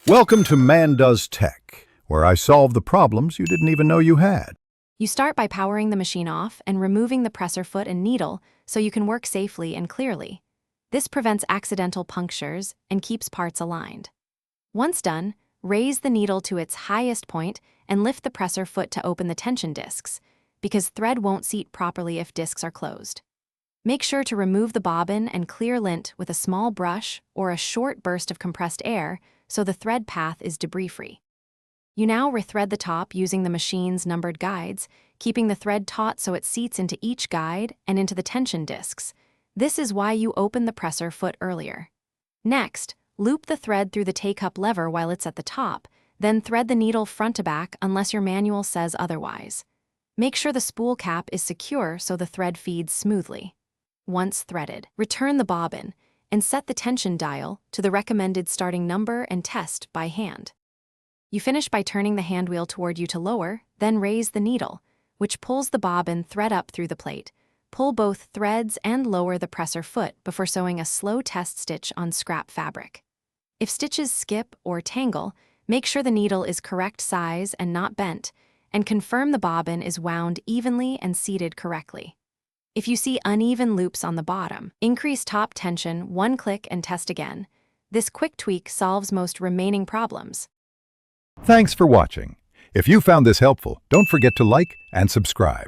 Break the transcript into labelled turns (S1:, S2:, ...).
S1: Welcome to Man Does Tech, where I solve the problems you didn't even know you had.
S2: You start by powering the machine off and removing the presser foot and needle so you can work safely and clearly. This prevents accidental punctures and keeps parts aligned. Once done, raise the needle to its highest point and lift the presser foot to open the tension discs, because thread won't seat properly if discs are closed. Make sure to remove the bobbin and clear lint with a small brush or a short burst of compressed air so the thread path is debris-free. You now rethread the top using the machine's numbered guides, keeping the thread taut so it seats into each guide and into the tension discs. This is why you opened the presser foot earlier. Next, loop the thread through the K-cup lever while it's at the top, then thread the needle front to back unless your manual says otherwise. Make sure the spool cap is secure so the thread feeds smoothly. Once threaded, return the bobbin and set the tension dial to the recommended starting number and test by hand. You finish by turning the handwheel toward you to lower, then raise the needle, which pulls the bobbin thread up through the plate. Pull both threads and lower the presser foot before sewing a slow test stitch on scrap fabric. If stitches skip or tangle, make sure the needle is correct size and not bent, and confirm the bobbin is wound evenly and seated correctly. If you see uneven loops on the bottom, increase top tension one click and test again. This quick tweak solves most remaining problems.
S1: Thanks for watching. If you found this helpful, don't forget to like and subscribe.